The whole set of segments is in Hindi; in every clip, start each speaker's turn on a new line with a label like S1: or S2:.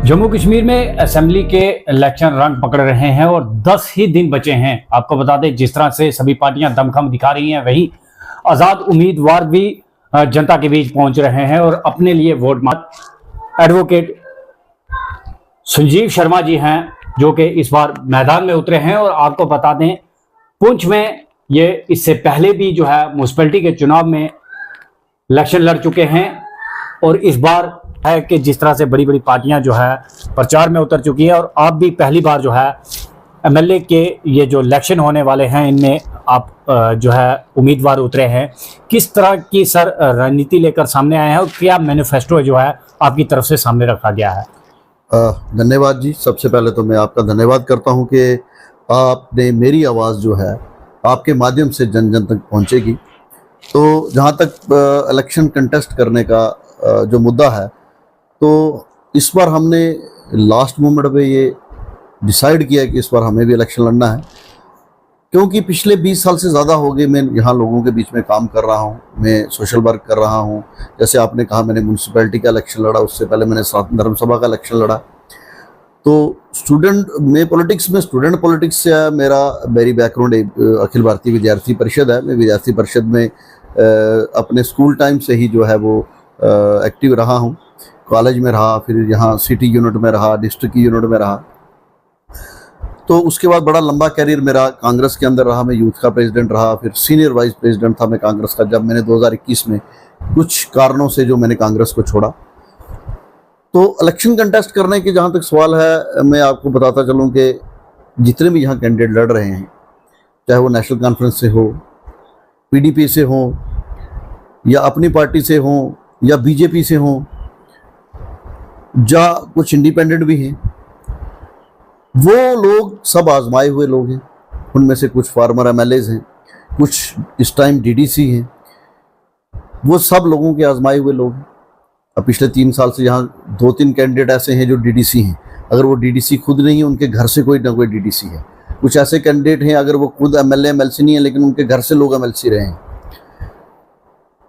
S1: जम्मू कश्मीर में असेंबली के इलेक्शन रंग पकड़ रहे हैं और 10 ही दिन बचे हैं। आपको बता दें, जिस तरह से सभी पार्टियां दमखम दिखा रही हैं, वहीं आजाद उम्मीदवार भी जनता के बीच पहुंच रहे हैं और अपने लिए वोट मांग। एडवोकेट संजीव शर्मा जी हैं जो कि इस बार मैदान में उतरे हैं और आपको बता दें, पुंछ में ये इससे पहले भी जो है म्यूनसिपैलिटी के चुनाव में इलेक्शन लड़ चुके हैं और इस बार है कि जिस तरह से बड़ी बड़ी पार्टियां जो है प्रचार में उतर चुकी है और आप भी पहली बार जो है एमएलए के ये जो इलेक्शन होने वाले हैं इनमें आप जो है उम्मीदवार उतरे हैं। किस तरह की सर रणनीति लेकर सामने आए हैं और क्या मैनिफेस्टो जो है आपकी तरफ से सामने रखा गया है?
S2: धन्यवाद जी। सबसे पहले तो मैं आपका धन्यवाद करता हूं कि आपने मेरी आवाज़ जो है आपके माध्यम से जन जन तक पहुंचेगी। तो जहां तक इलेक्शन कंटेस्ट करने का जो मुद्दा है, तो इस बार हमने लास्ट मोमेंट पे ये डिसाइड किया कि इस बार हमें भी इलेक्शन लड़ना है, क्योंकि पिछले 20 साल से ज़्यादा हो गए मैं यहाँ लोगों के बीच में काम कर रहा हूँ, मैं सोशल वर्क कर रहा हूँ। जैसे आपने कहा, मैंने म्यूनसिपैलिटी का इलेक्शन लड़ा, उससे पहले मैंने धर्मसभा का इलेक्शन लड़ा। तो पॉलिटिक्स में स्टूडेंट पॉलिटिक्स से है। मेरी बैकग्राउंड अखिल भारतीय विद्यार्थी परिषद है। मैं विद्यार्थी परिषद में अपने स्कूल टाइम से ही जो है वो एक्टिव रहा हूँ। कॉलेज में रहा, फिर यहाँ सिटी यूनिट में रहा, डिस्ट्रिक्ट यूनिट में रहा। तो उसके बाद बड़ा लंबा कैरियर मेरा कांग्रेस के अंदर रहा। मैं यूथ का प्रेसिडेंट रहा, फिर सीनियर वाइस प्रेसिडेंट था मैं कांग्रेस का, जब मैंने 2021 में कुछ कारणों से जो मैंने कांग्रेस को छोड़ा। तो इलेक्शन कंटेस्ट करने के जहाँ तक सवाल है, मैं आपको बताता चलूँ कि जितने भी यहाँ कैंडिडेट लड़ रहे हैं, चाहे वो नेशनल कॉन्फ्रेंस से हो, पीडीपी से हो, या अपनी पार्टी से हो, या बीजेपी से हो, या कुछ इंडिपेंडेंट भी हैं, वो लोग सब आजमाए हुए लोग हैं। उनमें से कुछ फार्मर एमएलएज हैं, कुछ इस टाइम डीडीसी हैं। वो सब लोगों के आजमाए हुए लोग हैं। अब पिछले 3 साल से यहाँ 2-3 कैंडिडेट ऐसे हैं जो डीडीसी हैं। अगर वो डीडीसी खुद नहीं है, उनके घर से कोई ना कोई डीडीसी है। कुछ ऐसे कैंडिडेट हैं, अगर वो खुद एमएलए एमएलसी नहीं है, लेकिन उनके घर से लोग एमएलसी रहे हैं।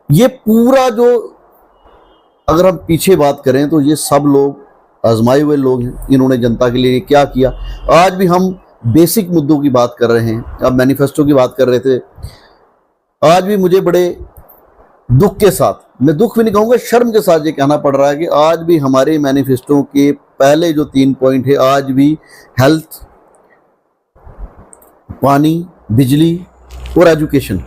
S2: ये पूरा जो, अगर हम पीछे बात करें, तो ये सब लोग आजमाए हुए लोग हैं। इन्होंने जनता के लिए क्या किया। आज भी हम बेसिक मुद्दों की बात कर रहे हैं। अब मैनिफेस्टो की बात कर रहे थे। आज भी मुझे बड़े दुख के साथ, मैं दुख भी नहीं कहूँगा, शर्म के साथ ये कहना पड़ रहा है कि आज भी हमारे मैनिफेस्टो के पहले जो 3 पॉइंट है, आज भी हेल्थ, पानी, बिजली और एजुकेशन।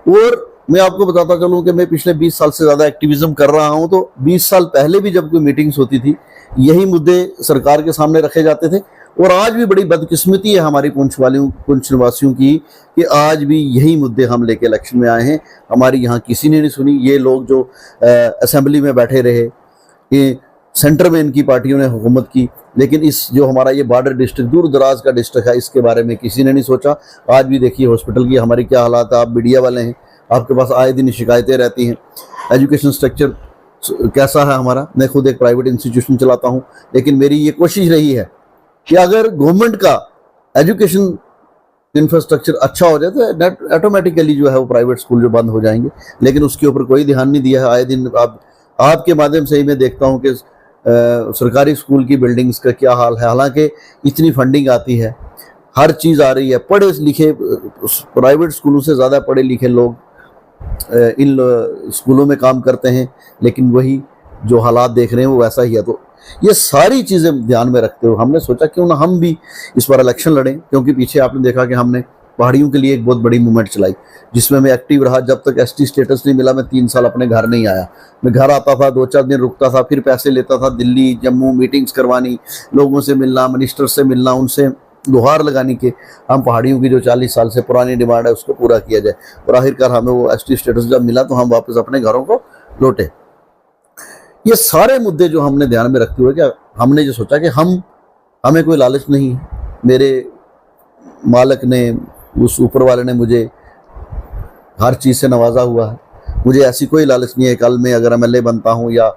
S2: और मैं आपको बताता चलूँ कि मैं पिछले 20 साल से ज़्यादा एक्टिविज्म कर रहा हूँ। तो 20 साल पहले भी जब कोई मीटिंग्स होती थी, यही मुद्दे सरकार के सामने रखे जाते थे। और आज भी बड़ी बदकिस्मती है हमारी पुंछ निवासियों की कि आज भी यही मुद्दे हम लेके इलेक्शन में आए हैं। हमारी यहाँ किसी ने नहीं सुनी। ये लोग जो असेंबली में बैठे रहे, ये सेंटर में इनकी पार्टियों ने हुकूमत की, लेकिन इस जो हमारा ये बॉर्डर डिस्ट्रिक्ट, दूर दराज का डिस्ट्रिक्ट है, इसके बारे में किसी ने नहीं सोचा। आज भी देखिए हॉस्पिटल की हमारी क्या हालात है। आप मीडिया वाले हैं, आपके पास आए दिन शिकायतें रहती हैं। एजुकेशन स्ट्रक्चर कैसा है हमारा। मैं खुद एक प्राइवेट इंस्टीट्यूशन चलाता हूं, लेकिन मेरी ये कोशिश रही है कि अगर गवर्नमेंट का एजुकेशन इंफ्रास्ट्रक्चर अच्छा हो जाए तो ऑटोमेटिकली जो है वो प्राइवेट स्कूल जो बंद हो जाएंगे, लेकिन उसके ऊपर कोई ध्यान नहीं दिया है। आए दिन आपके माध्यम से ही मैं देखता हूँ कि सरकारी स्कूल की बिल्डिंग्स का क्या हाल है। हालांकि इतनी फंडिंग आती है, हर चीज़ आ रही है, पढ़े लिखे, प्राइवेट स्कूलों से ज़्यादा पढ़े लिखे लोग इन स्कूलों में काम करते हैं, लेकिन वही जो हालात देख रहे हैं वो वैसा ही है। तो ये सारी चीज़ें ध्यान में रखते हुए हमने सोचा क्यों ना हम भी इस बार इलेक्शन लड़ें, क्योंकि पीछे आपने देखा कि हमने पहाड़ियों के लिए एक बहुत बड़ी मूवमेंट चलाई, जिसमें मैं एक्टिव रहा। जब तक एसटी स्टेटस नहीं मिला, मैं 3 साल अपने घर नहीं आया। मैं घर आता था, 2-4 दिन रुकता था, फिर पैसे लेता था, दिल्ली जम्मू मीटिंग्स करवानी, लोगों से मिलना, मिनिस्टर से मिलना, उनसे गुहार लगानी कि हम पहाड़ियों की जो 40 साल से पुरानी डिमांड है उसको पूरा किया जाए। और आखिरकार हमें वो एसटी स्टेटस जब मिला तो हम वापस अपने घरों को लौटे। ये सारे मुद्दे जो हमने ध्यान में रखते हुए क्या हमने जो सोचा कि हमें कोई लालच नहीं है। मेरे मालिक ने, उस ऊपर वाले ने मुझे हर चीज़ से नवाजा हुआ है। मुझे ऐसी कोई लालच नहीं है। कल मैं अगर एमएलए बनता हूँ या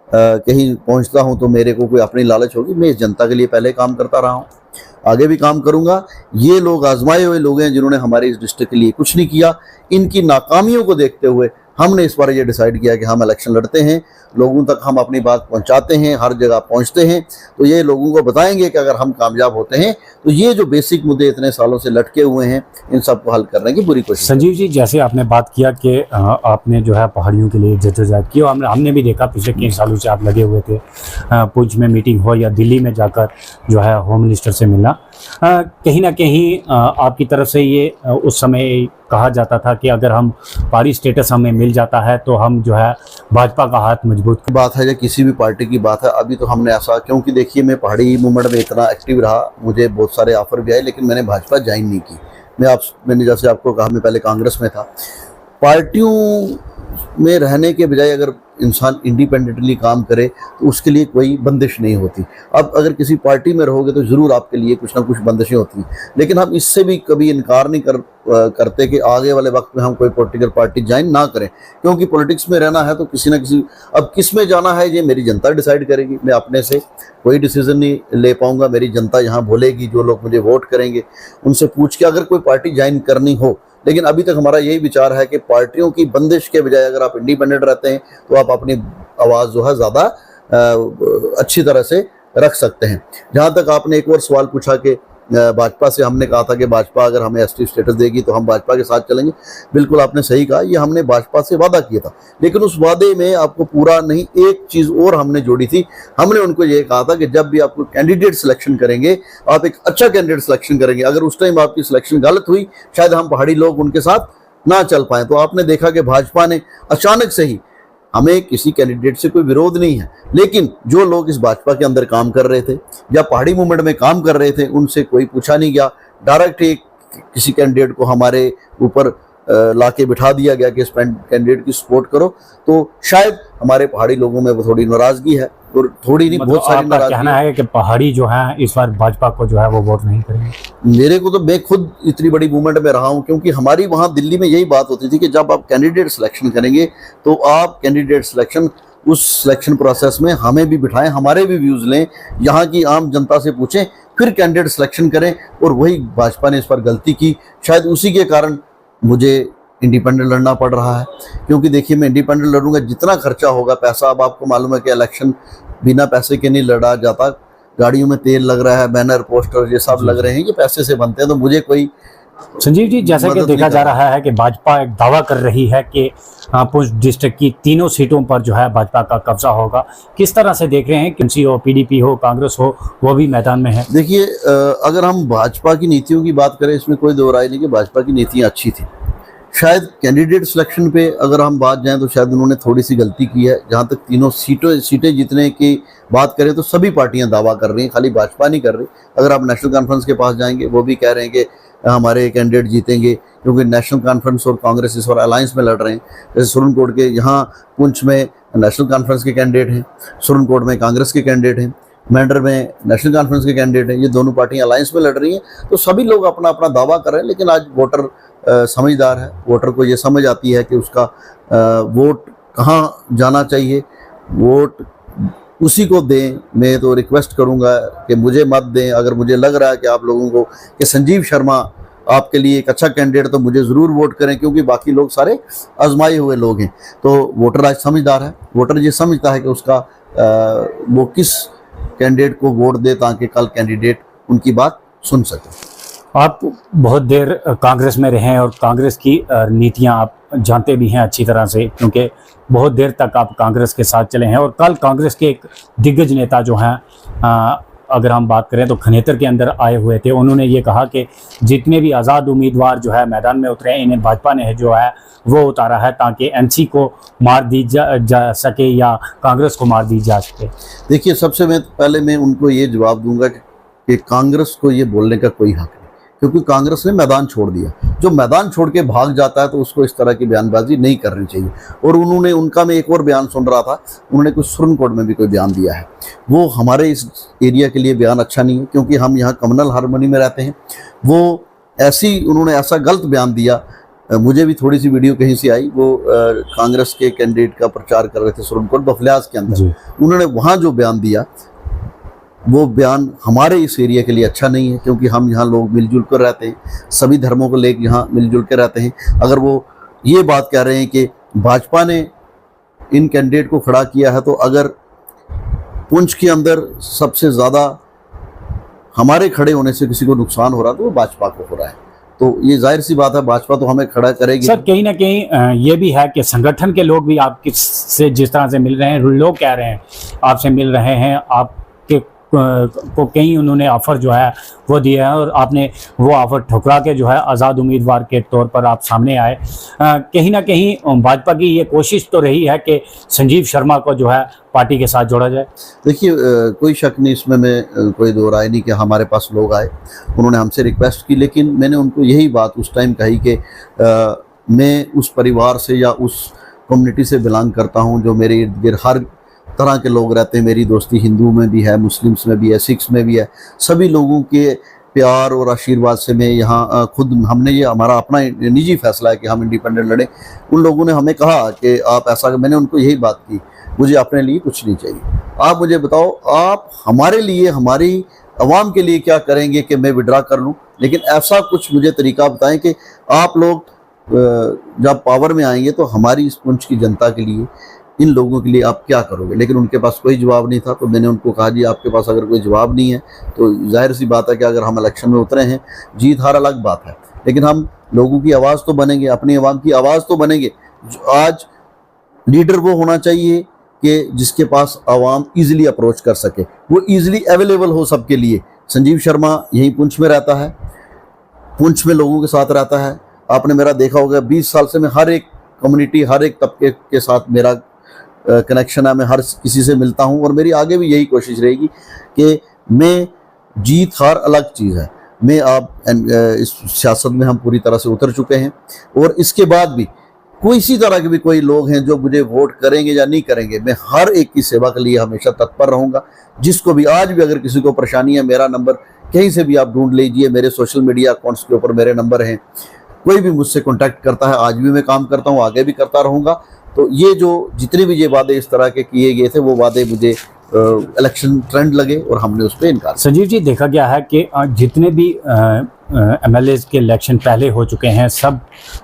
S2: कहीं पहुँचता हूँ तो मेरे को कोई अपनी लालच होगी। मैं इस जनता के लिए पहले काम करता रहा हूँ, आगे भी काम करूंगा। ये लोग आजमाए हुए लोग हैं जिन्होंने हमारे इस डिस्ट्रिक्ट के लिए कुछ नहीं किया। इनकी नाकामियों को देखते हुए हमने इस बार ये डिसाइड किया कि हम इलेक्शन लड़ते हैं, लोगों तक हम अपनी बात पहुंचाते हैं, हर जगह पहुंचते हैं, तो ये लोगों को बताएंगे कि अगर हम कामयाब होते हैं तो ये जो बेसिक मुद्दे इतने सालों से लटके हुए हैं इन सबको हल करने की पूरी कोशिश।
S1: संजीव जी, जैसे आपने बात किया कि आपने जो है पहाड़ियों के लिए जद्दोजहद की, और हमने भी देखा पिछले कई सालों से आप लगे हुए थे, पुंछ में मीटिंग हो या दिल्ली में जाकर जो है होम मिनिस्टर से मिलना, कहीं ना कहीं आपकी तरफ से ये उस समय कहा जाता था कि अगर हम पहाड़ी स्टेटस हमें मिल जाता है तो हम जो है भाजपा का हाथ मजबूत।
S2: बात है या किसी भी पार्टी की बात है, अभी तो हमने ऐसा, क्योंकि देखिए मैं पहाड़ी मूवमेंट में इतना एक्टिव रहा, मुझे बहुत सारे ऑफर भी आए, लेकिन मैंने भाजपा ज्वाइन नहीं की। मैंने जैसे आपको कहा, मैं पहले कांग्रेस में था। पार्टियों में रहने के बजाय अगर इंसान इंडिपेंडेंटली काम करे तो उसके लिए कोई बंदिश नहीं होती। अब अगर किसी पार्टी में रहोगे तो ज़रूर आपके लिए कुछ ना कुछ बंदिशें होती हैं, लेकिन हम इससे भी कभी इनकार नहीं करते कि आगे वाले वक्त में हम कोई पॉलिटिकल पार्टी ज्वाइन ना करें, क्योंकि पॉलिटिक्स में रहना है तो किसी ना किसी, अब किस में जाना है ये मेरी जनता डिसाइड करेगी। मैं अपने से कोई डिसीजन नहीं ले पाऊंगा, मेरी जनता यहाँ बोलेगी, जो लोग मुझे वोट करेंगे उनसे पूछ के अगर कोई पार्टी ज्वाइन करनी हो। लेकिन अभी तक हमारा यही विचार है कि पार्टियों की बंदिश के बजाय अगर आप इंडिपेंडेंट रहते हैं तो आप अपनी आवाज़ जो है ज़्यादा अच्छी तरह से रख सकते हैं। जहाँ तक आपने एक और सवाल पूछा कि भाजपा से, हमने कहा था कि भाजपा अगर हमें एसटी स्टेटस देगी तो हम भाजपा के साथ चलेंगे। बिल्कुल आपने सही कहा, ये हमने भाजपा से वादा किया था, लेकिन उस वादे में आपको पूरा नहीं, एक चीज़ और हमने जोड़ी थी। हमने उनको ये कहा था कि जब भी आपको कैंडिडेट सिलेक्शन करेंगे, आप एक अच्छा कैंडिडेट सिलेक्शन करेंगे। अगर उस टाइम आपकी सिलेक्शन गलत हुई, शायद हम पहाड़ी लोग उनके साथ ना चल पाएँ। तो आपने देखा कि भाजपा ने अचानक से ही, हमें किसी कैंडिडेट से कोई विरोध नहीं है, लेकिन जो लोग इस भाजपा के अंदर काम कर रहे थे या पहाड़ी मूवमेंट में काम कर रहे थे उनसे कोई पूछा नहीं गया। डायरेक्ट ही किसी कैंडिडेट को हमारे ऊपर लाके बिठा दिया गया कि इस कैंडिडेट की सपोर्ट करो। तो शायद हमारे पहाड़ी लोगों में वो थोड़ी नाराजगी है, और थोड़ी नहीं, बहुत सारी नाराजगी।
S1: कहना है कि पहाड़ी जो है इस बार भाजपा को जो है वो वोट नहीं करेंगे।
S2: मेरे को तो, मैं खुद इतनी बड़ी मूवमेंट में रहा हूं, क्योंकि हमारी वहां दिल्ली में यही बात होती थी कि जब आप कैंडिडेट सिलेक्शन करेंगे तो आप कैंडिडेट सिलेक्शन, उस सिलेक्शन प्रोसेस में हमें भी बिठाएं, हमारे भी व्यूज़ लें, यहाँ की आम जनता से पूछें, फिर कैंडिडेट सिलेक्शन करें। और वही भाजपा ने इस पर गलती की। शायद उसी के कारण मुझे इंडिपेंडेंट लड़ना पड़ रहा है, क्योंकि देखिए मैं इंडिपेंडेंट लड़ूंगा, जितना खर्चा होगा पैसा, अब आपको मालूम है कि इलेक्शन बिना पैसे के नहीं लड़ा जाता। गाड़ियों में तेल लग रहा है, बैनर पोस्टर ये सब लग रहे हैं, ये पैसे से बनते हैं। तो मुझे कोई,
S1: संजीव जी, जैसा कि देखा जा रहा है कि भाजपा एक दावा कर रही है कि पुंछ डिस्ट्रिक्ट की तीनों सीटों पर जो है भाजपा का कब्जा होगा, किस तरह से देख रहे हैं कि एनसी हो, पीडीपी हो, कांग्रेस हो, वो भी मैदान में है?
S2: देखिए अगर हम भाजपा की नीतियों की बात करें, इसमें कोई दो राय नहीं कि भाजपा की नीतियाँ अच्छी थी। शायद कैंडिडेट सिलेक्शन पे अगर हम बात जाएं तो शायद उन्होंने थोड़ी सी गलती की है। जहाँ तक तीनों सीटें जीतने की बात करें तो सभी पार्टियां दावा कर रही हैं, खाली भाजपा नहीं कर रही। अगर आप नेशनल कॉन्फ्रेंस के पास जाएंगे, वो भी कह रहे हैं कि हमारे कैंडिडेट जीतेंगे, क्योंकि नेशनल कॉन्फ्रेंस और कांग्रेस इस बार अलायंस में लड़ रहे हैं। जैसे सुरनकोट के, यहाँ पुंछ में नेशनल कॉन्फ्रेंस के कैंडिडेट हैं, सुरनकोट में कांग्रेस के कैंडिडेट हैं, मेंढर में नेशनल कॉन्फ्रेंस के कैंडिडेट हैं। ये दोनों पार्टियां अलायंस में लड़ रही हैं, तो सभी लोग अपना अपना दावा कर रहे हैं। लेकिन आज वोटर समझदार है, वोटर को ये समझ आती है कि उसका वोट कहाँ जाना चाहिए, वोट उसी को दें। मैं तो रिक्वेस्ट करूंगा कि मुझे मत दें। अगर मुझे लग रहा है कि आप लोगों को कि संजीव शर्मा आपके लिए एक अच्छा कैंडिडेट, तो मुझे ज़रूर वोट करें, क्योंकि बाकी लोग सारे आजमाए हुए लोग हैं। तो वोटर आज समझदार है, वोटर ये समझता है कि उसका वो किस कैंडिडेट को वोट दे ताकि कल कैंडिडेट उनकी बात सुन सके।
S1: आप बहुत देर कांग्रेस में रहे हैं और कांग्रेस की नीतियां आप जानते भी हैं अच्छी तरह से, क्योंकि बहुत देर तक आप कांग्रेस के साथ चले हैं। और कल कांग्रेस के एक दिग्गज नेता जो हैं, अगर हम बात करें तो खनेतर के अंदर आए हुए थे, उन्होंने ये कहा कि जितने भी आज़ाद उम्मीदवार जो है मैदान में उतरे हैं, इन्हें भाजपा ने जो है वो उतारा है ताकि एनसी को मार दी जा सके या कांग्रेस को मार दी जा सके।
S2: देखिए, सबसे पहले मैं उनको ये जवाब दूंगा कि कांग्रेस को ये बोलने का कोई हक नहीं, क्योंकि कांग्रेस ने मैदान छोड़ दिया। जो मैदान छोड़ के भाग जाता है तो उसको इस तरह की बयानबाजी नहीं करनी चाहिए। और उनका मैं एक और बयान सुन रहा था, उन्होंने कुछ सुरनकोट में भी कोई बयान दिया है, वो हमारे इस एरिया के लिए बयान अच्छा नहीं है, क्योंकि हम यहाँ कम्युनल हार्मनी में रहते हैं। वो उन्होंने ऐसा गलत बयान दिया। मुझे भी थोड़ी सी वीडियो कहीं से आई, वो कांग्रेस के कैंडिडेट का प्रचार कर रहे थे सुरनकोट बफलियाज के अंदर। उन्होंने वहाँ जो बयान दिया, वो बयान हमारे इस एरिया के लिए अच्छा नहीं है, क्योंकि हम यहाँ लोग मिलजुल कर रहते हैं, सभी धर्मों को लेकर यहाँ मिलजुल कर रहते हैं। अगर वो ये बात कह रहे हैं कि भाजपा ने इन कैंडिडेट को खड़ा किया है, तो अगर पुंछ के अंदर सबसे ज़्यादा हमारे खड़े होने से किसी को नुकसान हो रहा तो वो भाजपा को हो रहा है। तो ये जाहिर सी बात है, भाजपा तो हमें खड़ा करेगी।
S1: सर कहीं ना कहीं ये भी है कि संगठन के लोग भी आपसे जिस तरह से मिल रहे हैं, लोग कह रहे हैं आपसे मिल रहे हैं, आपके को कहीं उन्होंने ऑफर जो है वो दिया है और आपने वो ऑफर ठुकरा के जो है आज़ाद उम्मीदवार के तौर पर आप सामने आए। कहीं ना कहीं भाजपा की ये कोशिश तो रही है कि संजीव शर्मा को जो है पार्टी के साथ जोड़ा जाए।
S2: देखिए, कोई शक नहीं इसमें, मैं कोई दो राय नहीं कि हमारे पास लोग आए, उन्होंने हमसे रिक्वेस्ट की, लेकिन मैंने उनको यही बात उस टाइम कही कि मैं उस परिवार से या उस कम्युनिटी से बिलोंग करता हूं जो मेरे इर्द गिर्द हर तरह के लोग रहते हैं। मेरी दोस्ती हिंदू में भी है, मुस्लिम्स में भी है, सिख्स में भी है। सभी लोगों के प्यार और आशीर्वाद से मैं यहाँ खुद, हमने ये हमारा अपना निजी फैसला है कि हम इंडिपेंडेंट लड़ें। उन लोगों ने हमें कहा कि आप ऐसा, मैंने उनको यही बात की, मुझे अपने लिए कुछ नहीं चाहिए, आप मुझे बताओ आप हमारे लिए, हमारी आवाम के लिए क्या करेंगे कि मैं विड्रा कर लूँ, लेकिन ऐसा कुछ मुझे तरीका बताएं कि आप लोग जब पावर में आएंगे तो हमारी इस पुंछ की जनता के लिए, इन लोगों के लिए आप क्या करोगे। लेकिन उनके पास कोई जवाब नहीं था। तो मैंने उनको कहा जी आपके पास अगर कोई जवाब नहीं है तो जाहिर सी बात है कि अगर हम इलेक्शन में उतरे हैं, जीत हार अलग बात है, लेकिन हम लोगों की आवाज़ तो बनेंगे, अपनी आवाम की आवाज़ तो बनेंगे। आज लीडर वो होना चाहिए कि जिसके पास आवाम ईजिली अप्रोच कर सके, वो ईजिली अवेलेबल हो सबके लिए। संजीव शर्मा यहीं पुंछ में रहता है, पुंछ में लोगों के साथ रहता है। आपने मेरा देखा होगा 20 साल से मैं हर एक कम्युनिटी, हर एक तबके के साथ मेरा कनेक्शन है, मैं हर किसी से मिलता हूं और मेरी आगे भी यही कोशिश रहेगी कि मैं, जीत हार अलग चीज़ है, मैं आप इस सियासत में हम पूरी तरह से उतर चुके हैं और इसके बाद भी कोई इसी तरह के भी कोई लोग हैं जो मुझे वोट करेंगे या नहीं करेंगे, मैं हर एक की सेवा के लिए हमेशा तत्पर रहूँगा। जिसको भी आज भी अगर किसी को परेशानी है, मेरा नंबर कहीं से भी आप ढूंढ लीजिए, मेरे सोशल मीडिया अकाउंट्स के ऊपर मेरे नंबर हैं। कोई भी मुझसे कॉन्टैक्ट करता है, आज भी मैं काम करता हूँ, आगे भी करता रहूँगा। तो ये जो जितने भी ये वादे इस तरह के किए गए थे, वो वादे मुझे इलेक्शन ट्रेंड लगे और हमने उस पर इनकार।
S1: संजीव जी, देखा गया है कि जितने भी एमएलए के इलेक्शन पहले हो चुके हैं, सब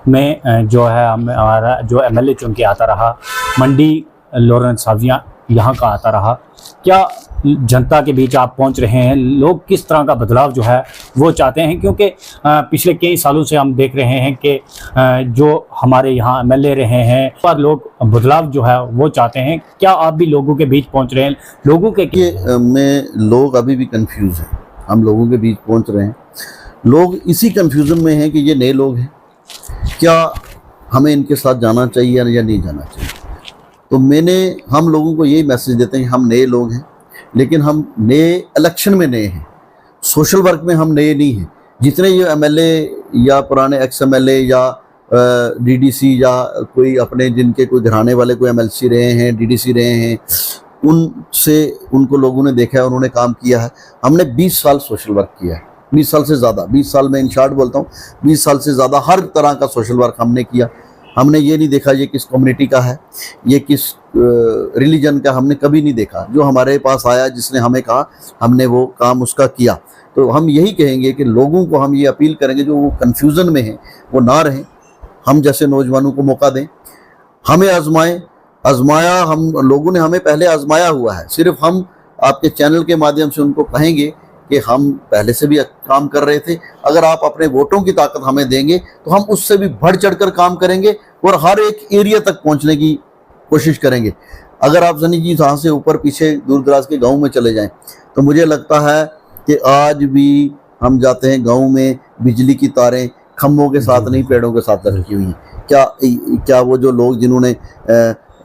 S1: में जो है हमारा जो एमएलए चुन के आता रहा, मंडी लॉरेंस साविया यहाँ का आता रहा। क्या जनता के बीच आप पहुंच रहे हैं? लोग किस तरह का बदलाव जो है वो चाहते हैं? क्योंकि पिछले कई सालों से हम देख रहे हैं कि जो हमारे यहाँ एमएलए रहे हैं, पर लोग बदलाव जो है वो चाहते हैं। क्या आप भी लोगों के बीच पहुंच रहे हैं? लोगों के
S2: लोग अभी भी कंफ्यूज हैं, हम लोगों के बीच पहुंच रहे हैं। लोग इसी कंफ्यूजन में हैं कि ये नए लोग हैं, क्या हमें इनके साथ जाना चाहिए या नहीं जाना चाहिए। तो हम लोगों को यही मैसेज देते हैं, हम नए लोग हैं, लेकिन हम नए इलेक्शन में नए हैं, सोशल वर्क में हम नए नहीं हैं। जितने ये एमएलए या पुराने एक्स एमएलए या डीडीसी या कोई अपने जिनके कोई घराने वाले कोई एमएलसी रहे हैं, डीडीसी रहे हैं, उनको लोगों ने देखा है, उन्होंने काम किया है। हमने 20 साल सोशल वर्क किया है, 20 साल से ज़्यादा, 20 साल में इन शॉर्ट बोलता हूँ, 20 साल से ज़्यादा हर तरह का सोशल वर्क हमने किया। हमने ये नहीं देखा ये किस कम्युनिटी का है, ये किस रिलीजन का, हमने कभी नहीं देखा। जो हमारे पास आया, जिसने हमें कहा, हमने वो काम उसका किया। तो हम यही कहेंगे कि लोगों को हम ये अपील करेंगे जो वो कन्फ्यूज़न में हैं वो ना रहें, हम जैसे नौजवानों को मौका दें, हमें आजमाया, हम लोगों ने हमें पहले आजमाया हुआ है। सिर्फ हम आपके चैनल के माध्यम से उनको कहेंगे कि हम पहले से भी काम कर रहे थे, अगर आप अपने वोटों की ताकत हमें देंगे तो हम उससे भी बढ़ चढ़कर काम करेंगे और हर एक एरिया तक पहुंचने की कोशिश करेंगे। अगर आप सनी जी यहाँ से ऊपर पीछे दूर दराज के गाँव में चले जाएं तो मुझे लगता है कि आज भी हम जाते हैं गाँव में, बिजली की तारें खम्भों के साथ नहीं, पेड़ों के साथ रखी हुई हैं। क्या वो जो लोग जिन्होंने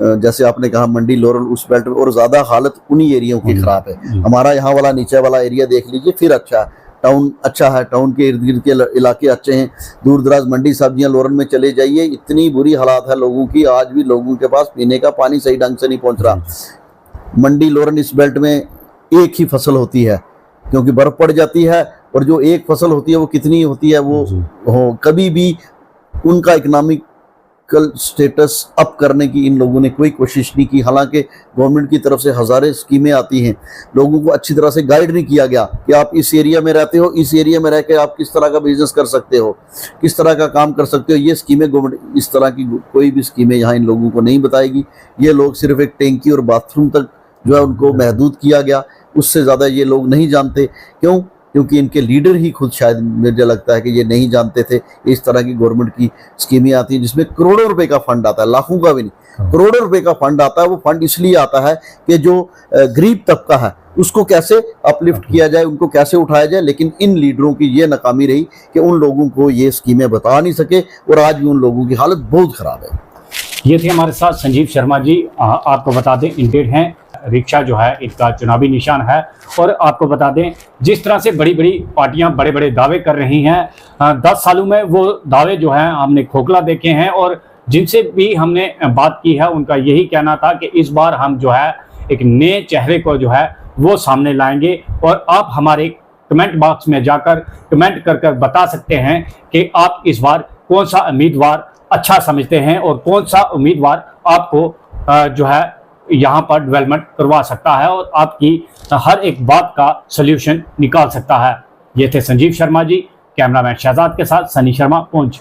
S2: जैसे आपने कहा मंडी लोरल उस बेल्ट में, और ज़्यादा हालत उन्हीं एरियो की ख़राब है। हमारा यहाँ वाला नीचे वाला एरिया देख लीजिए, फिर अच्छा टाउन अच्छा है, टाउन के इर्द गिर्द के इलाके अच्छे हैं। दूर दराज मंडी सब्जियाँ लोरन में चले जाइए, इतनी बुरी हालात है लोगों की, आज भी लोगों के पास पीने का पानी सही ढंग से नहीं पहुँच रहा। मंडी लोरन इस बेल्ट में एक ही फसल होती है क्योंकि बर्फ़ पड़ जाती है, और जो एक फसल होती है वो कितनी होती है, वो कभी भी उनका इकनॉमिक इकोनॉमिकल स्टेटस अप करने की इन लोगों ने कोई कोशिश नहीं की। हालांकि गवर्नमेंट की तरफ से हज़ारों स्कीमें आती हैं, लोगों को अच्छी तरह से गाइड नहीं किया गया कि आप इस एरिया में रहते हो, इस एरिया में रह के आप किस तरह का बिजनेस कर सकते हो, किस तरह का काम कर सकते हो। ये स्कीमें गवर्नमेंट, इस तरह की कोई भी स्कीमें यहाँ इन लोगों को नहीं बताएगी। ये लोग सिर्फ एक टैंकी और बाथरूम तक जो है उनको महदूद किया गया, उससे ज़्यादा ये लोग नहीं जानते। क्यों? क्योंकि इनके लीडर ही खुद शायद, मुझे लगता है कि ये नहीं जानते थे इस तरह की गवर्नमेंट की स्कीमें आती हैं जिसमें करोड़ों रुपए का फंड आता है, लाखों का भी नहीं, करोड़ों रुपए का फंड आता है। वो फंड इसलिए आता है कि जो गरीब तबका है उसको कैसे अपलिफ्ट किया जाए, उनको कैसे उठाया जाए। लेकिन इन लीडरों की ये नाकामी रही कि उन लोगों को ये स्कीमें बता नहीं सके और आज भी उन लोगों की हालत बहुत ख़राब है।
S1: ये थे हमारे साथ संजीव शर्मा जी। आपको बता दें इंडेड हैं, रिक्शा जो है इनका चुनावी निशान है। और आपको बता दें जिस तरह से बड़ी बड़ी पार्टियां बड़े बड़े दावे कर रही हैं, 10 सालों में वो दावे जो हैं हमने खोखला देखे हैं। और जिनसे भी हमने बात की है उनका यही कहना था कि इस बार हम जो है एक नए चेहरे को जो है वो सामने लाएंगे। और आप हमारे कमेंट बॉक्स में जाकर कमेंट कर बता सकते हैं कि आप इस बार कौन सा उम्मीदवार अच्छा समझते हैं और कौन सा उम्मीदवार आपको जो है यहाँ पर डेवलपमेंट करवा सकता है और आपकी हर एक बात का सल्यूशन निकाल सकता है। ये थे संजीव शर्मा जी। कैमरामैन शहजाद के साथ सनी शर्मा, पूंछ।